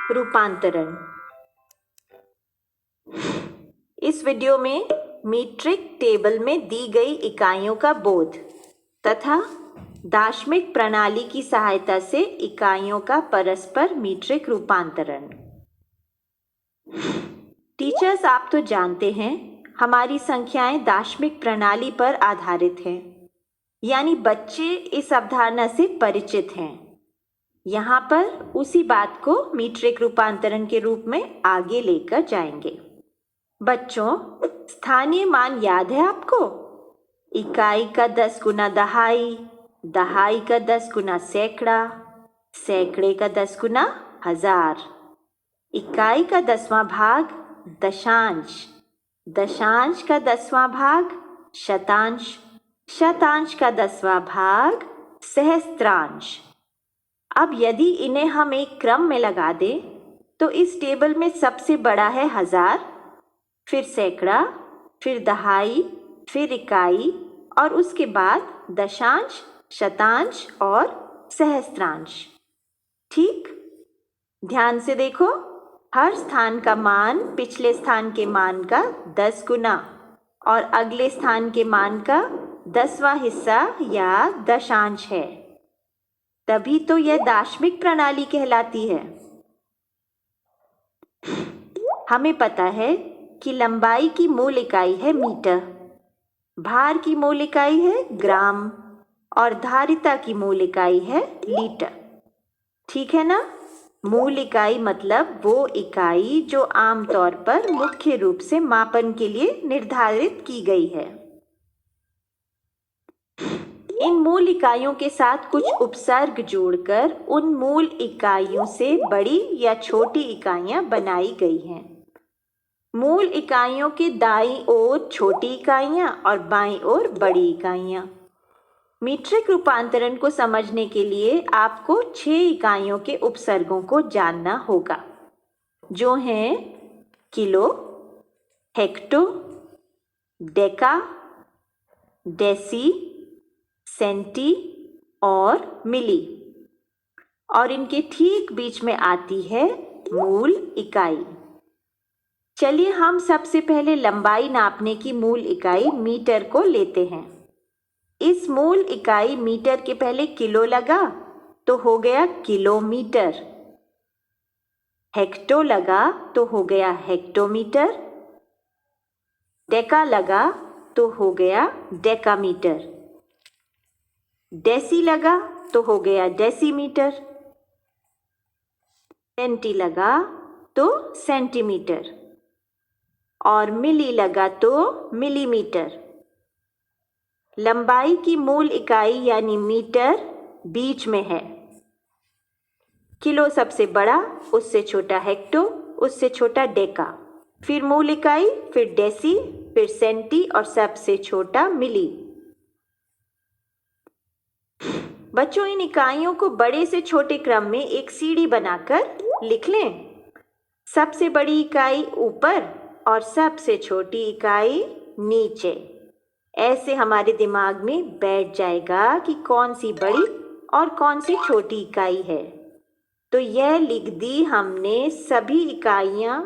रूपांतरण। इस वीडियो में मीट्रिक टेबल में दी गई इकाइयों का बोध तथा दार्शनिक प्रणाली की सहायता से इकाइयों का परस्पर मीट्रिक रूपांतरण। टीचर्स, आप तो जानते हैं हमारी संख्याएं दार्शनिक प्रणाली पर आधारित हैं, यानी बच्चे इस अवधारणा से परिचित हैं। यहाँ पर उसी बात को मीट्रिक रूपांतरण के रूप में आगे लेकर जाएंगे। बच्चों, स्थानीय मान याद है आपको? इकाई का 10 गुना दहाई, दहाई का 10 गुना सैकड़ा, सैकड़े का 10 गुना हजार, इकाई का 10वां भाग दशांश, दशांश का 10वां भाग शतांश, शतांश का 10वां भाग सहस्त्रांश। अब यदि इन्हें हम एक क्रम में लगा दें तो इस टेबल में सबसे बड़ा है हजार, फिर सैकड़ा, फिर दहाई, फिर इकाई और उसके बाद दशांश, शतांश और सहस्त्रांश। ठीक, ध्यान से देखो, हर स्थान का मान पिछले स्थान के मान का 10 गुना और अगले स्थान के मान का 10वां हिस्सा या दशांश है। तभी तो यह दार्शनिक प्रणाली कहलाती है। हमें पता है कि लंबाई की मूल इकाई है मीटर, भार की मूल इकाई है ग्राम और धारिता की मूल इकाई है लीटर। ठीक है ना? मूल इकाई मतलब वो इकाई जो आमतौर पर मुख्य रूप से मापन के लिए निर्धारित की गई है। इन मूल इकाइयों के साथ कुछ उपसर्ग जोड़कर उन मूल इकाइयों से बड़ी या छोटी इकाइयां बनाई गई हैं। मूल इकाइयों के दाईं ओर छोटी इकाइयां और बाईं ओर बड़ी इकाइयां। मीट्रिक रूपांतरण को समझने के लिए आपको 6 इकाइयों के उपसर्गों को जानना होगा, जो हैं kilo, hecto, deca, deci, centi और मिली। और इनके ठीक बीच में आती है मूल इकाई। चलिए हम सबसे पहले लंबाई नापने की मूल इकाई मीटर को लेते हैं। इस मूल इकाई मीटर के पहले किलो लगा तो हो गया किलोमीटर, हेक्टो लगा तो हो गया हेक्टोमीटर, डेका लगा तो हो गया डेकामीटर, डेसी लगा तो हो गया डेसीमीटर, सेंटी लगा तो सेंटीमीटर और मिली लगा तो मिलीमीटर। लंबाई की मूल इकाई यानी मीटर बीच में है। किलो सबसे बड़ा, उससे छोटा हेक्टो, उससे छोटा डेका, फिर मूल इकाई, फिर डेसी, फिर सेंटी और सबसे छोटा मिली। बच्चों, इन इकाइयों को बड़े से छोटे क्रम में एक सीढ़ी बनाकर लिख लें। सबसे बड़ी इकाई ऊपर और सबसे छोटी इकाई नीचे। ऐसे हमारे दिमाग में बैठ जाएगा कि कौन सी बड़ी और कौन सी छोटी इकाई है। तो यह लिख दी हमने सभी इकाइयां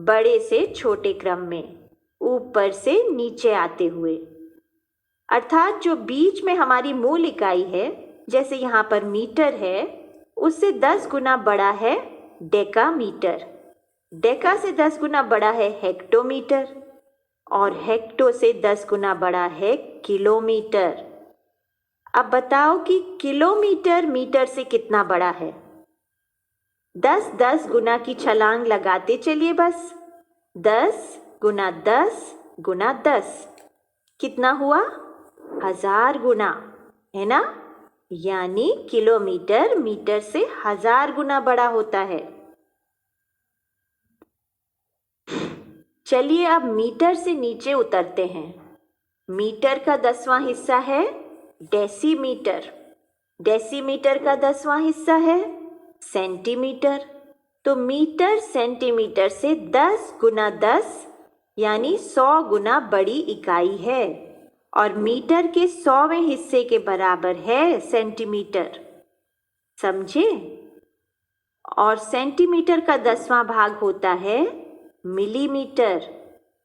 बड़े से छोटे क्रम में, ऊपर से नीचे आते हुए। अर्थात जो बीच में हमारी मूल इकाई है, जैसे यहाँ पर मीटर है, उससे 10 गुना बड़ा है डेकामीटर, डेका से 10 गुना बड़ा है हेक्टोमीटर और हेक्टो से 10 गुना बड़ा है किलोमीटर। अब बताओ कि किलोमीटर मीटर से कितना बड़ा है? 10-10 गुना की छलांग लगाते चलिए बस। 10 गुना 10 गुना 10 कितना हुआ? 1000 गुना, है ना? यानी किलोमीटर मीटर से 1000 गुना बड़ा होता है। चलिए अब मीटर से नीचे उतरते हैं। मीटर का 10वां हिस्सा है डेसीमीटर, डेसीमीटर का 10वां हिस्सा है सेंटीमीटर। तो मीटर सेंटीमीटर से 10 गुना 10 यानी 100 गुना बड़ी इकाई है और मीटर के 100वें हिस्से के बराबर है सेंटीमीटर। समझे? और सेंटीमीटर का 10वां भाग होता है मिलीमीटर,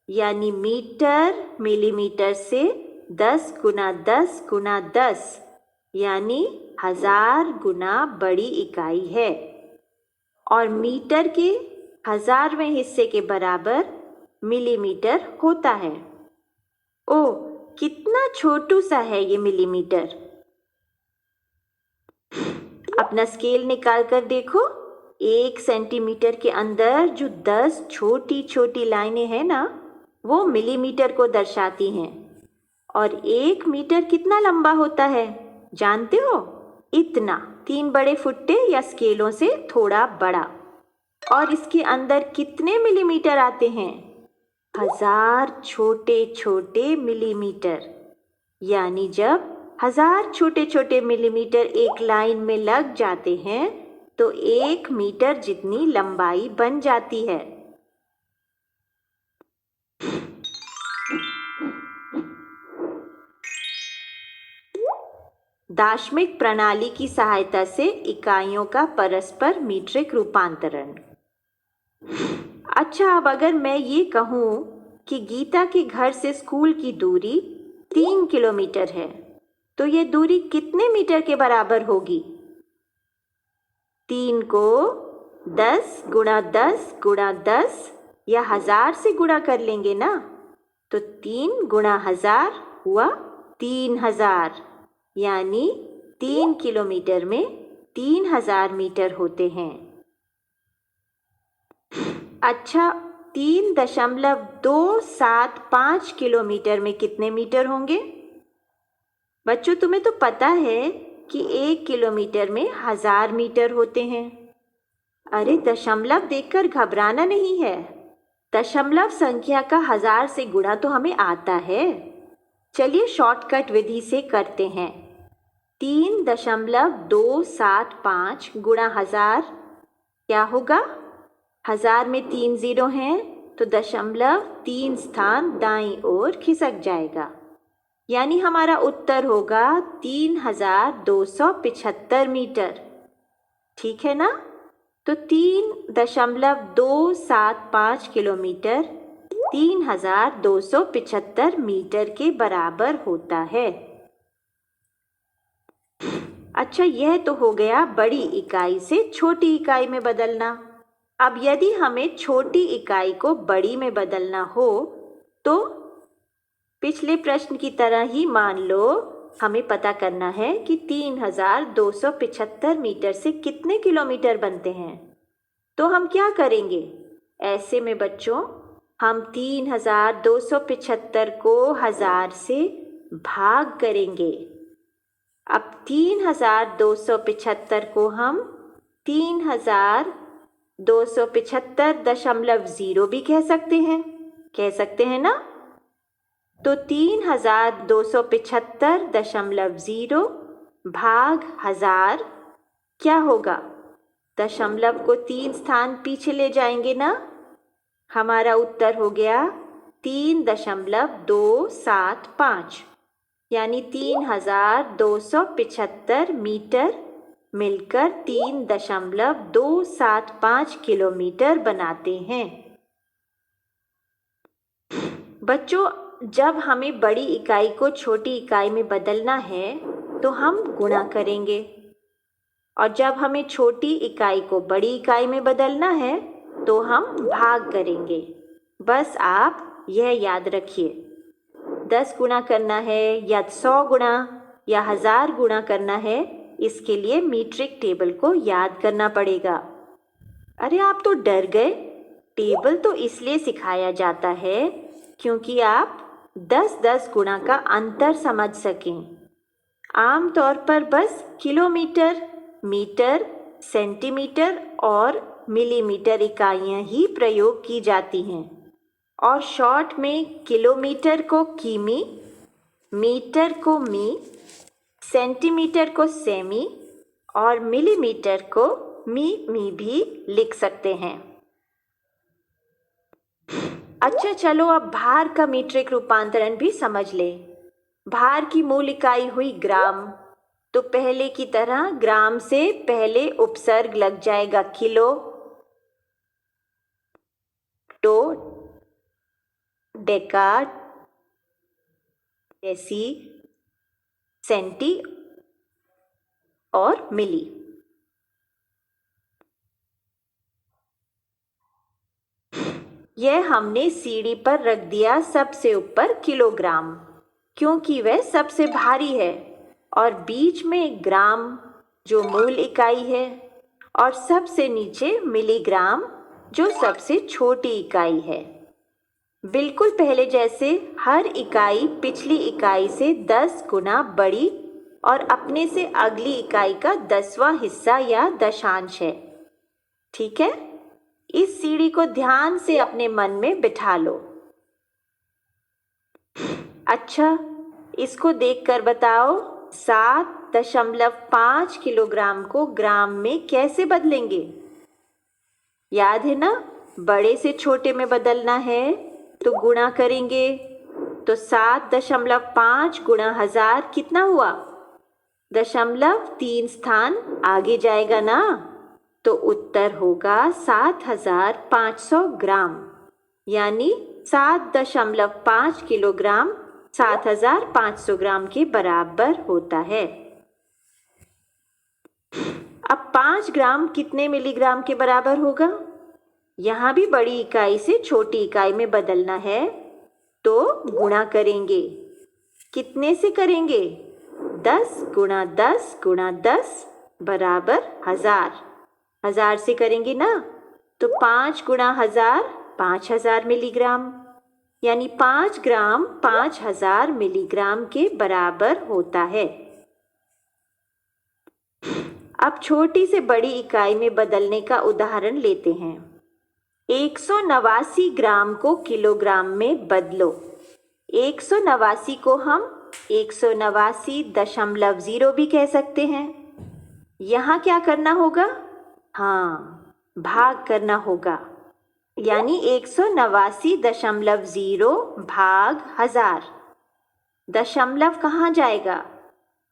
यानी मीटर मिलीमीटर से 10 गुना 10 गुना 10 यानी 1000 गुना बड़ी इकाई है। और मीटर के 1000वें हिस्से के बराबर मिलीमीटर होता है। ओह, कितना छोटू सा है ये मिलीमीटर। अपना स्केल निकाल कर देखो। 1 सेंटीमीटर के अंदर जो 10 छोटी छोटी लाइनें हैं ना, वो मिलीमीटर को दर्शाती हैं। और 1 मीटर कितना लंबा होता है जानते हो? इतना, 3 बड़े फुट्टे या स्केलों से थोड़ा बड़ा। और इसके अंदर कितने मिलीमीटर आते हैं? 1000 छोटे छोटे मिलीमीटर। यानी जब 1000 छोटे छोटे मिलीमीटर एक लाइन में लग जाते हैं तो 1 मीटर जितनी लंबाई बन जाती है। दार्शनिक प्रणाली की सहायता से इकाइयों का परस्पर मीट्रिक रूपांतरण। अच्छा, अब अगर मैं ये कहूँ कि गीता के घर से स्कूल की दूरी 3 किलोमीटर है, तो ये दूरी कितने मीटर के बराबर होगी? 3 को 10 गुणा 10 गुणा 10 या 1000 से गुणा कर लेंगे ना, तो 3 गुणा 1000 हुआ 3000, यानी 3 किलोमीटर में 3000 मीटर होते हैं। अच्छा, 3.275 किलोमीटर में कितने मीटर होंगे? बच्चों, तुम्हें तो पता है कि 1 किलोमीटर में 1000 मीटर होते हैं। अरे, दशमलव देखकर घबराना नहीं है। दशमलव संख्या का 1000 से गुणा तो हमें आता है। चलिए शॉर्टकट विधि से करते हैं। 3.275 गुणा 1000 क्या होगा? 1000 में 3 जीरो हैं तो दशमलव 3 स्थान दाईं ओर खिसक जाएगा, यानी हमारा उत्तर होगा 3275 मीटर। ठीक है ना? तो 3.275 किलोमीटर 3275 मीटर के बराबर होता है। अच्छा, यह तो हो गया बड़ी इकाई से छोटी इकाई में बदलना। अब यदि हमें छोटी इकाई को बड़ी में बदलना हो तो पिछले प्रश्न की तरह ही मान लो हमें पता करना है कि 3275 मीटर से कितने किलोमीटर बनते हैं। तो हम क्या करेंगे? ऐसे में बच्चों, हम 3275 को 1000 से भाग करेंगे। अब 3275 को हम 3275.0 भी कह सकते हैं ना? तो 3275.0 भाग 1000 क्या होगा? दशमलव को 3 स्थान पीछे ले जाएंगे ना? हमारा उत्तर हो गया 3.275, यानी 3275 मीटर मिलकर 3.275 किलोमीटर बनाते हैं। बच्चों, जब हमें बड़ी इकाई को छोटी इकाई में बदलना है तो हम गुणा करेंगे, और जब हमें छोटी इकाई को बड़ी इकाई में बदलना है तो हम भाग करेंगे। बस आप यह याद रखिए। 10 गुणा करना है या 100 गुणा या 1000 गुणा करना है, इसके लिए मीट्रिक टेबल को याद करना पड़ेगा। अरे, आप तो डर गए। टेबल तो इसलिए सिखाया जाता है क्योंकि आप 10-10 गुणा का अंतर समझ सकें। आम तौर पर बस किलोमीटर, मीटर, सेंटीमीटर और मिलीमीटर इकाइयाँ ही प्रयोग की जाती हैं, और शॉर्ट में किलोमीटर को किमी, मीटर को मी, सेंटीमीटर को सेमी और मिलीमीटर को मी भी लिख सकते हैं। अच्छा, चलो अब भार का मीट्रिक रूपांतरण भी समझ ले। भार की मूल इकाई हुई ग्राम, तो पहले की तरह ग्राम से पहले उपसर्ग लग जाएगा किलो, टो, डेका, डेसी, सेंटी और मिली। यह हमने सीढ़ी पर रख दिया सबसे ऊपर किलोग्राम, क्योंकि वह सबसे भारी है, और बीच में ग्राम जो मूल इकाई है, और सबसे नीचे मिलीग्राम जो सबसे छोटी इकाई है। बिल्कुल पहले जैसे हर इकाई पिछली इकाई से 10 गुना बड़ी और अपने से अगली इकाई का 10वां हिस्सा या दशांश है। ठीक है, इस सीढ़ी को ध्यान से अपने मन में बिठा लो। अच्छा, इसको देखकर बताओ 7.5 किलोग्राम को ग्राम में कैसे बदलेंगे? याद है ना, बड़े से छोटे में बदलना है तो गुणा करेंगे। तो 7.5 गुणा 1000 कितना हुआ? 0.3 स्थान आगे जाएगा ना, तो उत्तर होगा 7500 ग्राम, यानी 7.5 किलोग्राम 7500 ग्राम के बराबर होता है। अब 5 ग्राम कितने मिलीग्राम के बराबर होगा? यहाँ भी बड़ी इकाई से छोटी इकाई में बदलना है, तो गुणा करेंगे। कितने से करेंगे? 10 गुणा 10 गुणा 10 बराबर 1000। 1000 से करेंगे ना, तो 5 गुणा 1000 5000 मिलीग्राम, यानी 5 ग्राम 5000 मिलीग्राम के बराबर होता है। अब छोटी से बड़ी इकाई में बदलने का उदाहरण लेते हैं। 189 ग्राम को किलोग्राम में बदलो। 189 को हम 189.0 भी कह सकते हैं। यहाँ क्या करना होगा? हाँ, भाग करना होगा, यानी 189.0 भाग 1000। दशमलव कहाँ जाएगा?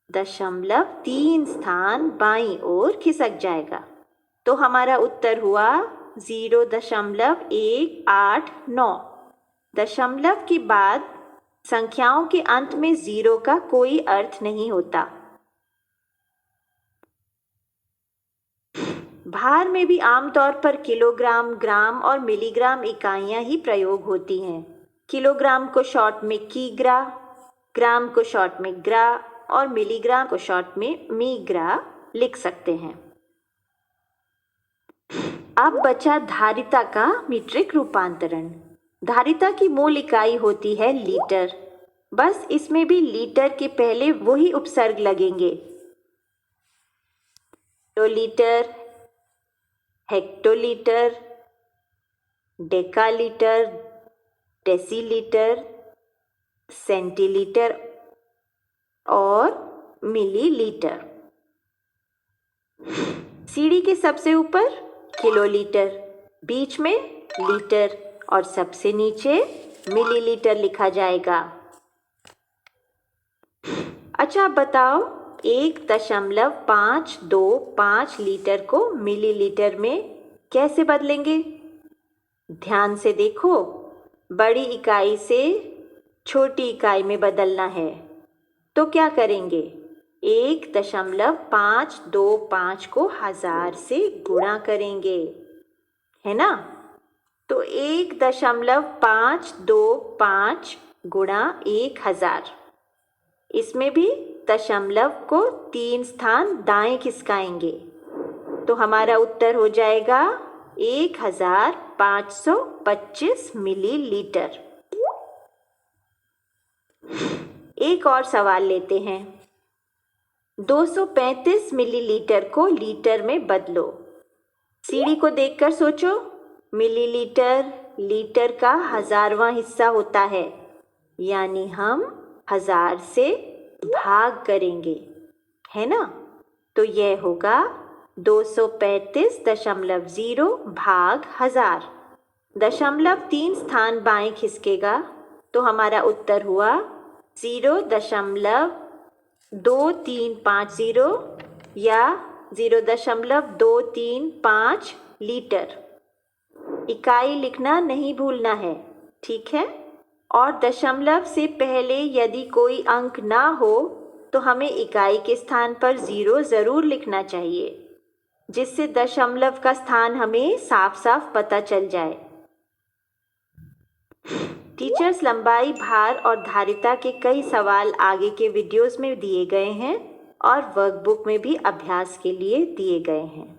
0.3 स्थान बाईं ओर खिसक जाएगा, तो हमारा उत्तर हुआ 0.189। दशमलव के बाद संख्याओं के अंत में 0 का कोई अर्थ नहीं होता। भार में भी आमतौर पर किलोग्राम, ग्राम और मिलीग्राम इकाइयां ही प्रयोग होती हैं। किलोग्राम को शॉर्ट में कीग्रा, ग्राम को शॉर्ट में ग्रा और मिलीग्राम को शॉर्ट में मीग्रा लिख सकते हैं। अब बचा धारिता का मीट्रिक रूपांतरण। धारिता की मूल इकाई होती है लीटर, बस इसमें भी लीटर के पहले वही उपसर्ग लगेंगे। लीटर, हेक्टोलीटर, डेकालीटर, डेसीलीटर, सेंटीलीटर और मिलीलीटर। सीढ़ी के सबसे ऊपर किलोलीटर, बीच में लीटर और सबसे नीचे मिलीलीटर लिखा जाएगा। अच्छा बताओ, 1.525 लीटर को मिलीलीटर में कैसे बदलेंगे? ध्यान से देखो, बड़ी इकाई से छोटी इकाई में बदलना है, तो क्या करेंगे? 1.525 को 1000 से गुणा करेंगे, है ना? तो 1.525 गुणा 1000, इसमें भी दशमलव को 3 स्थान दाएं खिसकाएंगे, तो हमारा उत्तर हो जाएगा 1525 मिलीलीटर। एक और सवाल लेते हैं। 235 मिलीलीटर को लीटर में बदलो। सीढ़ी को देखकर सोचो, मिलीलीटर लीटर का 1000वां हिस्सा होता है, यानी हम 1000 से भाग करेंगे, है ना? तो यह होगा 235.0 भाग 1000। 0.3 स्थान बाएं खिसकेगा, तो हमारा उत्तर हुआ 0.3 2350 या 0.235 लीटर। इकाई लिखना नहीं भूलना है, ठीक है। और दशमलव से पहले यदि कोई अंक ना हो तो हमें इकाई के स्थान पर 0 ज़रूर लिखना चाहिए, जिससे दशमलव का स्थान हमें साफ साफ पता चल जाए। टीचर्स, लंबाई, भार और धारिता के कई सवाल आगे के वीडियोस में दिए गए हैं और वर्कबुक में भी अभ्यास के लिए दिए गए हैं।